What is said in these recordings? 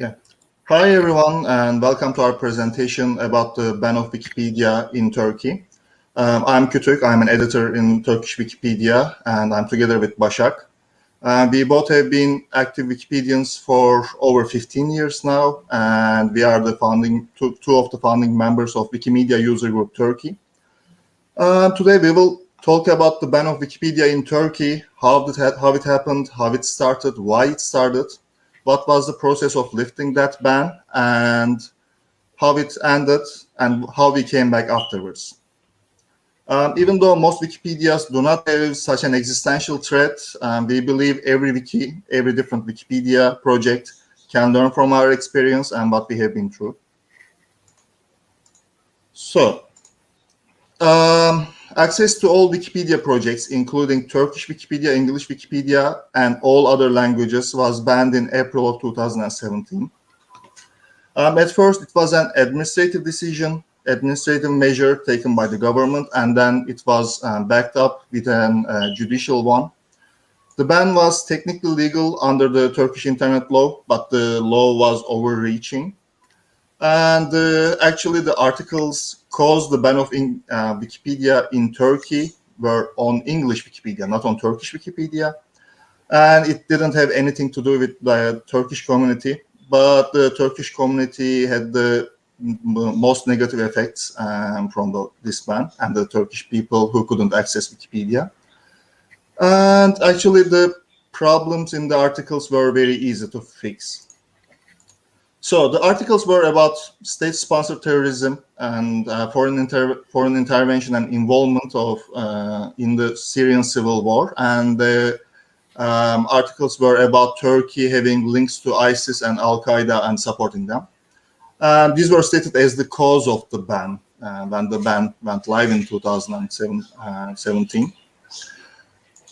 Yeah. Hi, everyone, and welcome to our presentation about the ban of Wikipedia in Turkey. I'm Kütük. I'm an editor in Turkish Wikipedia, and I'm together with Başak. We both have been active Wikipedians for over 15 years now, and we are the two of the founding members of Wikimedia User Group Turkey. Today we will talk about the ban of Wikipedia in Turkey, how it happened, how it started, why it started, what was the process of lifting that ban, and how it ended, and how we came back afterwards. Even though most Wikipedias do not have such an existential threat, we believe every different Wikipedia project can learn from our experience and what we have been through. So, access to all Wikipedia projects, including Turkish Wikipedia, English Wikipedia, and all other languages, was banned in April of 2017. At first, it was an administrative measure taken by the government, and then it was backed up with a judicial one. The ban was technically legal under the Turkish internet law, but the law was overreaching. And actually, the articles caused the ban of Wikipedia in Turkey were on English Wikipedia, not on Turkish Wikipedia. And it didn't have anything to do with the Turkish community, but the Turkish community had the most negative effects from this ban, and the Turkish people who couldn't access Wikipedia. And actually, the problems in the articles were very easy to fix. So the articles were about state-sponsored terrorism and foreign intervention and involvement in the Syrian civil war, and the articles were about Turkey having links to ISIS and Al-Qaeda and supporting them. These were stated as the cause of the ban when the ban went live in 2017.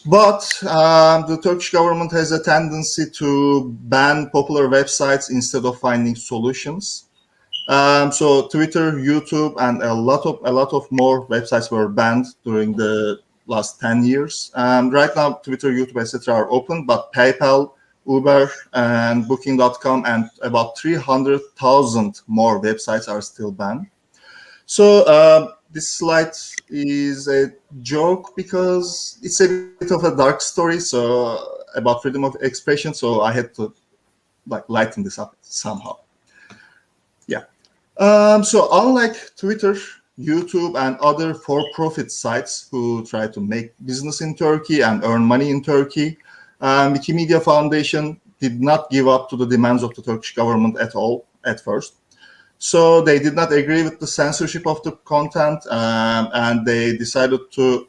But the Turkish government has a tendency to ban popular websites instead of finding solutions. So Twitter, YouTube, and a lot of more websites were banned during the last 10 years. Right now, Twitter, YouTube, etc. are open, but PayPal, Uber, and Booking.com, and about 300,000 more websites are still banned. So this slide is a joke because it's a bit of a dark story, so about freedom of expression. So I had to lighten this up somehow. Yeah. So unlike Twitter, YouTube, and other for-profit sites who try to make business in Turkey and earn money in Turkey, Wikimedia Foundation did not give up to the demands of the Turkish government at all at first. So they did not agree with the censorship of the content, and they decided to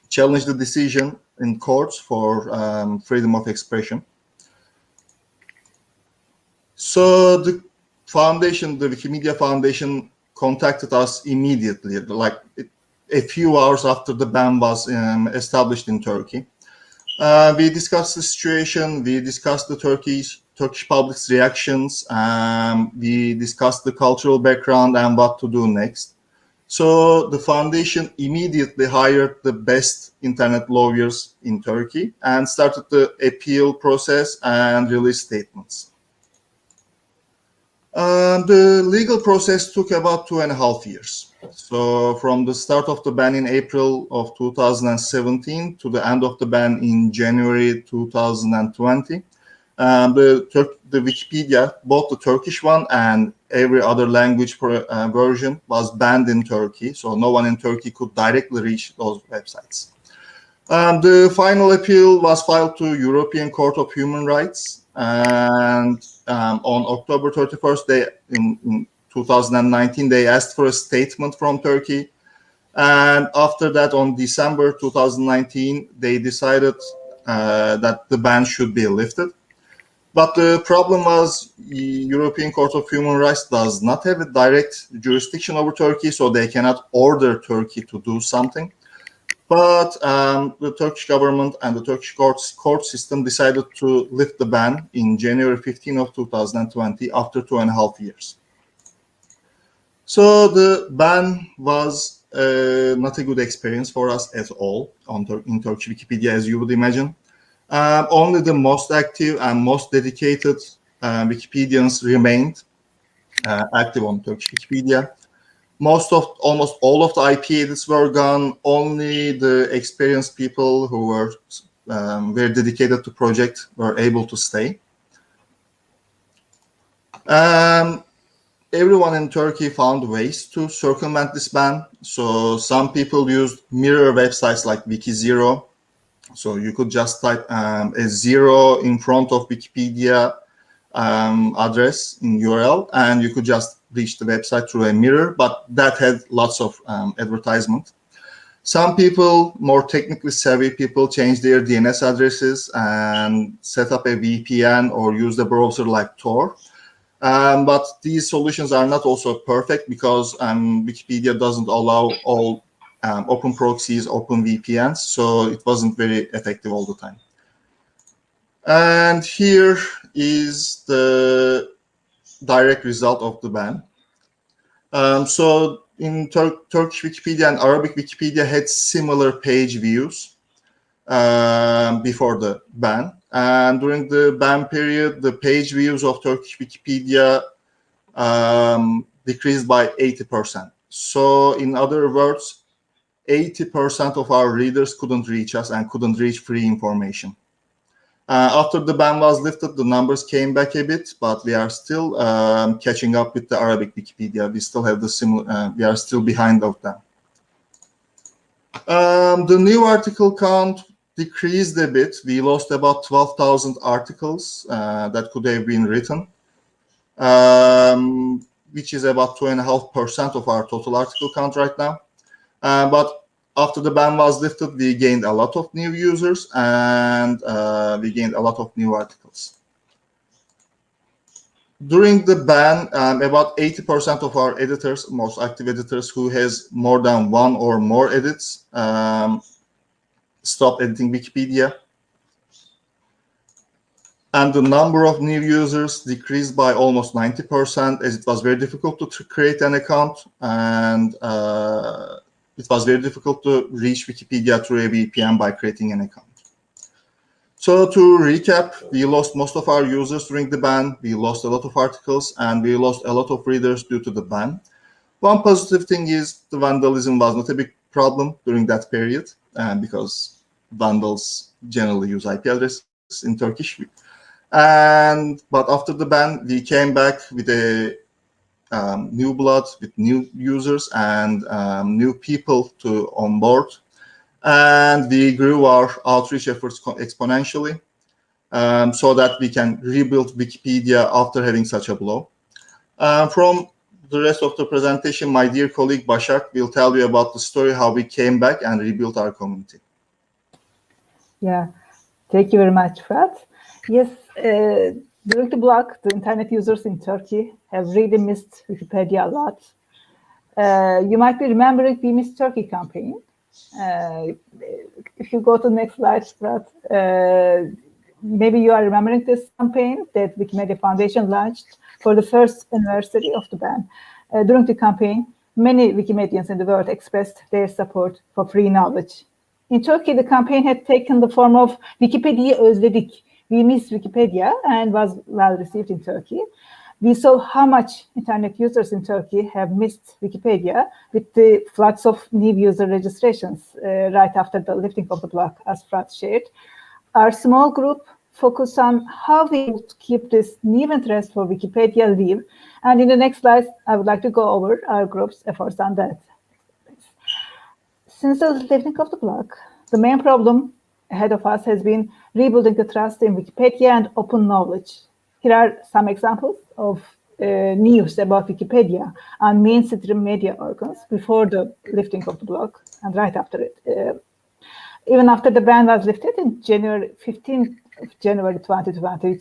challenge the decision in courts for freedom of expression. So the Wikimedia Foundation contacted us immediately, a few hours after the ban was established in Turkey. We discussed the situation, we discussed the Turkish public's reactions, we discussed the cultural background and what to do next. So the foundation immediately hired the best internet lawyers in Turkey and started the appeal process and released statements. The legal process took about 2.5 years. So from the start of the ban in April of 2017 to the end of the ban in January 2020, the Wikipedia, both the Turkish one and every other language version, was banned in Turkey. So no one in Turkey could directly reach those websites. The final appeal was filed to European Court of Human Rights, and on October 31st, in 2019, they asked for a statement from Turkey. And after that, on December 2019, they decided that the ban should be lifted. But the problem was the European Court of Human Rights does not have a direct jurisdiction over Turkey, so they cannot order Turkey to do something. But the Turkish government and the Turkish court system decided to lift the ban in January 15 of 2020 after 2.5 years. So the ban was not a good experience for us at all in Turkish Wikipedia, as you would imagine. Only the most active and most dedicated Wikipedians remained active on Turkish Wikipedia. Almost all of the IP edits were gone. Only the experienced people who were very dedicated to project were able to stay. Everyone in Turkey found ways to circumvent this ban. So some people used mirror websites like Wiki0. So you could just type a 0 in front of Wikipedia address in URL, and you could just reach the website through a mirror, but that had lots of advertisement. Some people, more technically savvy people, changed their DNS addresses and set up a VPN or used a browser like Tor. But these solutions are not also perfect because Wikipedia doesn't allow all open proxies, open VPNs, so it wasn't very effective all the time. And here is the direct result of the ban. So in Turkish Wikipedia and Arabic Wikipedia had similar page views before the ban. And during the ban period, the page views of Turkish Wikipedia decreased by 80%. So in other words, 80% of our readers couldn't reach us and couldn't reach free information. After the ban was lifted, the numbers came back a bit, but we are still catching up with the Arabic Wikipedia. We still have the similar, we are still behind of them. The new article count decreased a bit. We lost about 12,000 articles that could have been written, which is about 2.5% of our total article count right now. But after the ban was lifted, we gained a lot of new users and we gained a lot of new articles. During the ban, about 80% of our editors, most active editors who has more than one or more edits, stopped editing Wikipedia. And the number of new users decreased by almost 90%, as it was very difficult to create an account, and it was very difficult to reach Wikipedia through a VPN by creating an account. So to recap, we lost most of our users during the ban, we lost a lot of articles, and we lost a lot of readers due to the ban. One positive thing is the vandalism was not a big problem during that period, because vandals generally use IP addresses in Turkish. But after the ban, we came back with a new blood, with new users and new people to onboard. And we grew our outreach efforts exponentially so that we can rebuild Wikipedia after having such a blow. From the rest of the presentation, my dear colleague Başak will tell you about the story, how we came back and rebuilt our community. Yeah, thank you very much, Fırat. Yes, during the block, the internet users in Turkey have really missed Wikipedia a lot. You might be remembering the Miss Turkey campaign. If you go to the next slide, Fırat, maybe you are remembering this campaign that Wikimedia Foundation launched for the first anniversary of the ban. During the campaign, many Wikimedians in the world expressed their support for free knowledge. In Turkey, the campaign had taken the form of Wikipedia özledik, we miss Wikipedia, and was well received in Turkey. We saw how much internet users in Turkey have missed Wikipedia with the floods of new user registrations right after the lifting of the block, as Fırat shared. Our small group focused on how we would keep this new interest for Wikipedia alive. And in the next slide, I would like to go over our group's efforts on that. Since the lifting of the block, the main problem ahead of us has been rebuilding the trust in Wikipedia and open knowledge. Here are some examples of news about Wikipedia on mainstream media organs before the lifting of the block and right after it. Even after the ban was lifted in January 15th of January 2020,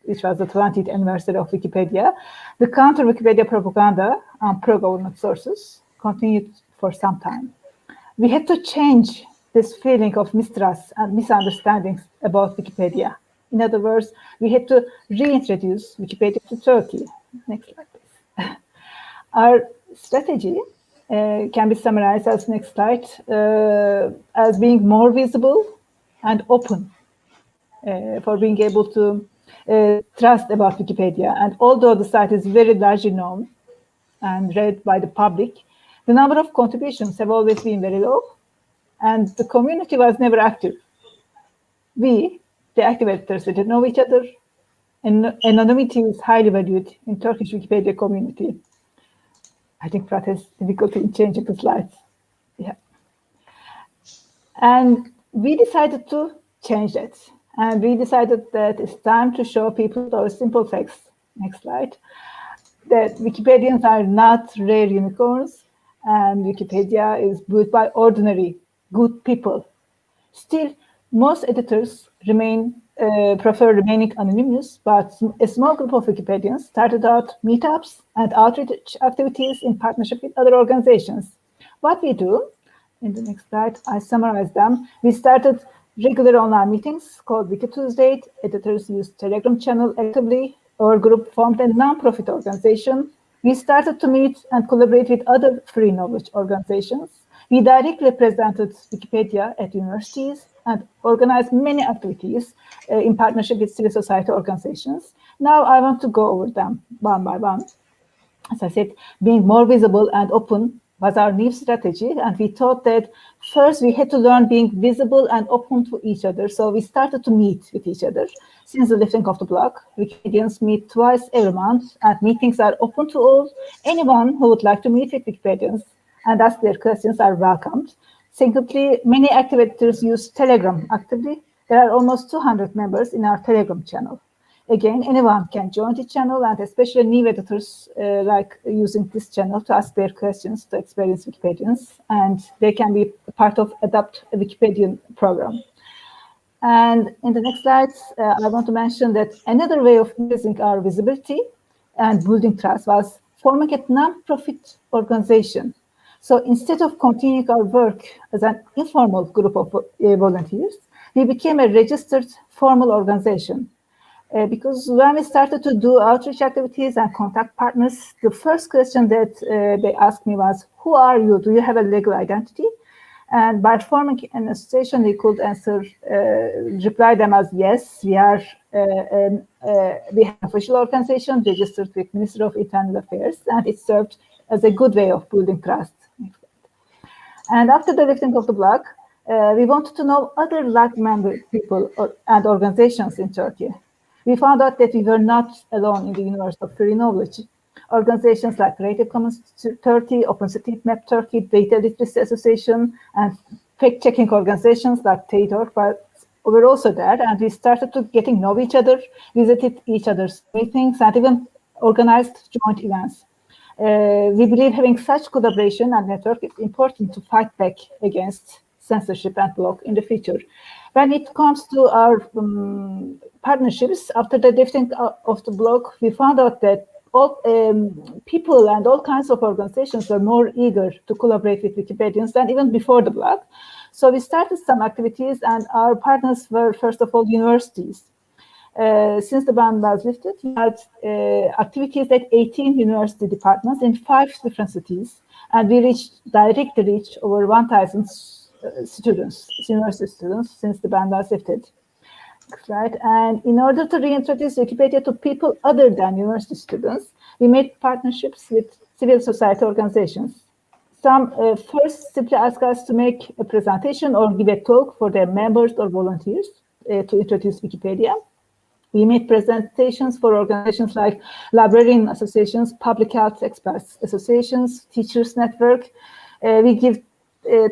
which was the 20th anniversary of Wikipedia, the counter-Wikipedia propaganda on pro-government sources continued for some time. We had to change this feeling of mistrust and misunderstandings about Wikipedia. In other words, we had to reintroduce Wikipedia to Turkey. Next slide, please. Our strategy can be summarized as next slide, as being more visible and open for being able to trust about Wikipedia. And although the site is very largely known and read by the public, the number of contributions have always been very low, and the community was never active. We, the active editors, didn't know each other, and anonymity is highly valued in Turkish Wikipedia community. I think Fırat has difficulty in changing the slides. Yeah. And we decided to change that. And we decided that it's time to show people those simple facts. Next slide. That Wikipedians are not rare unicorns, and Wikipedia is built by ordinary, good people. Still, most editors prefer remaining anonymous, but a small group of Wikipedians started out meetups and outreach activities in partnership with other organizations. What we do, in the next slide, I summarize them. We started regular online meetings called Wiki Tuesday. Editors used Telegram channel actively. Our group formed a non-profit organization. We started to meet and collaborate with other free knowledge organizations. We directly presented Wikipedia at universities and organized many activities in partnership with civil society organizations. Now I want to go over them one by one. As I said, being more visible and open was our new strategy, and we thought that first we had to learn being visible and open to each other. So we started to meet with each other. Since the lifting of the block, Wikipedians meet twice every month, and meetings are open to all. Anyone who would like to meet with Wikipedians and ask their questions are welcomed. Secondly, many active editors use Telegram actively. There are almost 200 members in our Telegram channel. Again, anyone can join the channel, and especially new editors like using this channel to ask their questions to experienced Wikipedians, and they can be part of Adopt a Wikipedian program. And in the next slides, I want to mention that another way of increasing our visibility and building trust was forming a non-profit organization. So instead of continuing our work as an informal group of volunteers, we became a registered formal organization. Because when we started to do outreach activities and contact partners, the first question that they asked me was, who are you? Do you have a legal identity? And by forming an association, we could reply them as, yes, we have an official organization registered with Ministry of Internal Affairs, and it served as a good way of building trust. And after the lifting of the block, we wanted to know other like-minded people and organizations in Turkey. We found out that we were not alone in the universe of free knowledge. Organizations like Creative Commons Turkey, OpenStreetMap Turkey, Data Literacy Association, and fact-checking organizations like TEDOR were also there, and we started to getting to know each other, visited each other's meetings, and even organized joint events. We believe having such collaboration and network is important to fight back against censorship and block in the future. When it comes to our partnerships, after the lifting of the block, we found out that all people and all kinds of organizations were more eager to collaborate with Wikipedians than even before the block. So we started some activities, and our partners were, first of all, universities. Since the ban was lifted, we had activities at 18 university departments in 5 different cities, and we directly reached over 1,000 students, university students, since the ban was lifted. Next slide. And in order to reintroduce Wikipedia to people other than university students, we made partnerships with civil society organizations. Some first simply asked us to make a presentation or give a talk for their members or volunteers to introduce Wikipedia. We made presentations for organizations like librarian associations, public health experts associations, teachers network. We give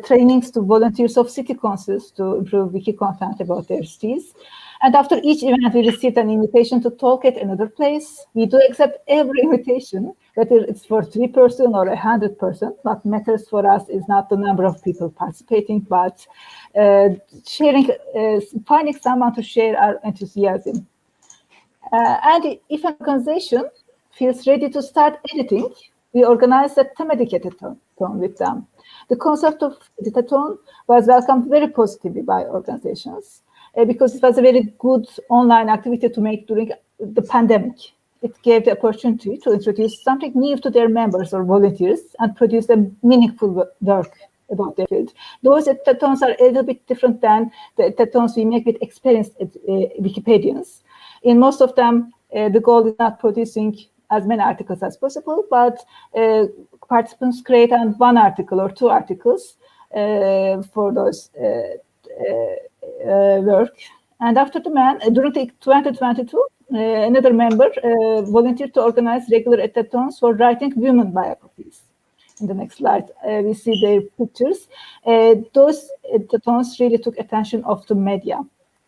trainings to volunteers of city councils to improve wiki content about their cities. And after each event, we received an invitation to talk at another place. We do accept every invitation, whether it's for 3 person or 100 person. What matters for us is not the number of people participating, but sharing, finding someone to share our enthusiasm. And if an organization feels ready to start editing, we organize a thematic edit-a-thon with them. The concept of EDIT-A-THONS was welcomed very positively by organizations because it was a very good online activity to make during the pandemic. It gave the opportunity to introduce something new to their members or volunteers and produce a meaningful work about their field. Those EDIT-A-THONS are a little bit different than the EDIT-A-THONS we make with experienced Wikipedians. In most of them, the goal is not producing as many articles as possible, but participants create one article or 2 articles for those work. And after the during 2022, another member volunteered to organize regular EDIT-A-THONS for writing women biographies. In the next slide, we see their pictures. Those EDIT-A-THONS really took attention of the media.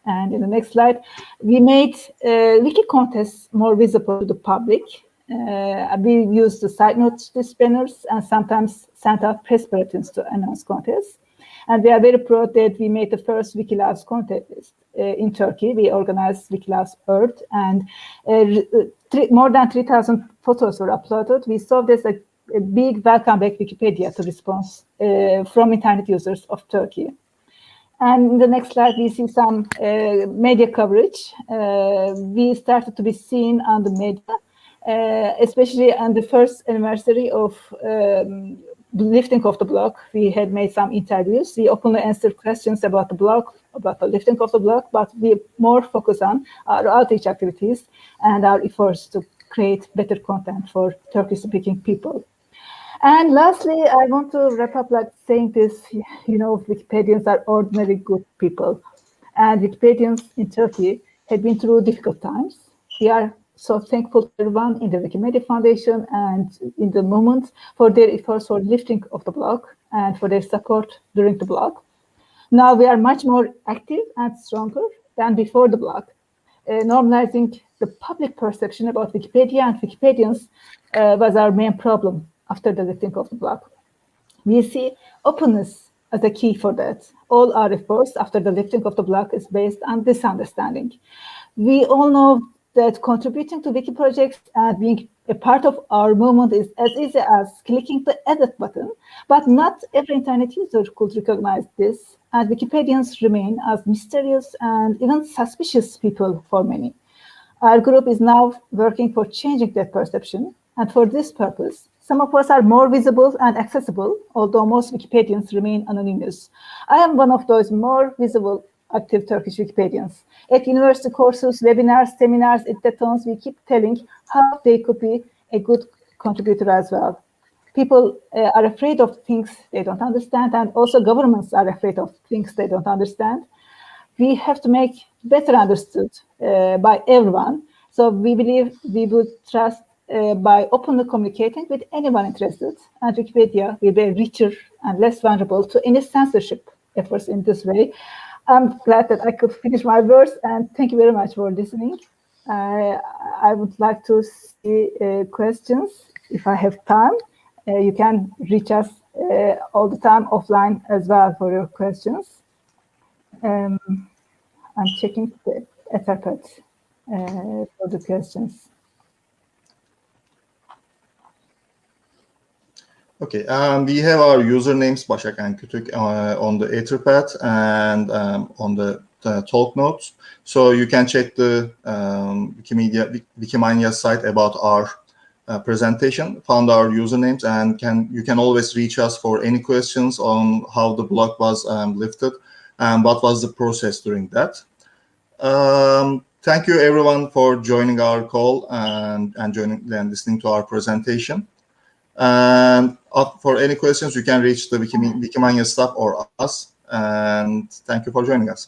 And in the next slide, we made wiki contests more visible to the public. We used the side notes displacers and sometimes sent out press bulletins to announce contests. And we are very proud that we made the first WikiLabs contest in Turkey. We organized WikiLabs Earth, and more than 3,000 photos were uploaded. We saw this a big welcome back Wikipedia to response from internet users of Turkey. And in the next slide, we see some media coverage. We started to be seen on the media, especially on the first anniversary of lifting of the block. We had made some interviews. We openly answered questions about the block, about the lifting of the block, but we more focus on our outreach activities and our efforts to create better content for Turkish-speaking people. And lastly, I want to wrap up like saying this, Wikipedians are ordinary good people. And Wikipedians in Turkey have been through difficult times. We are so thankful to everyone in the Wikimedia Foundation and in the movement for their efforts for lifting of the block and for their support during the block. Now we are much more active and stronger than before the block. Normalizing the public perception about Wikipedia and Wikipedians was our main problem after the lifting of the block. We see openness as a key for that. All our efforts after the lifting of the block is based on this understanding. We all know that contributing to Wiki projects and being a part of our movement is as easy as clicking the edit button, but not every internet user could recognize this, and Wikipedians remain as mysterious and even suspicious people for many. Our group is now working for changing that perception, and for this purpose, some of us are more visible and accessible, although most Wikipedians remain anonymous. I am one of those more visible active Turkish Wikipedians. At university courses, webinars, seminars, EDIT-A-THONS, we keep telling how they could be a good contributor as well. People are afraid of things they don't understand, and also governments are afraid of things they don't understand. We have to make better understood by everyone. So we believe we would trust by openly communicating with anyone interested, and Wikipedia will be richer and less vulnerable to any censorship efforts in this way. I'm glad that I could finish my words, and thank you very much for listening. I would like to see questions if I have time. You can reach us all the time offline as well for your questions. I'm checking the Etherpad for the questions. Okay, we have our usernames Başak and Kütük on the Etherpad and on the talk notes. So you can check the Wikimania site about our presentation, found our usernames, and you can always reach us for any questions on how the block was lifted and what was the process during that. Thank you everyone for joining our call and listening to our presentation. And for any questions, you can reach the Wikimania staff or us. And thank you for joining us.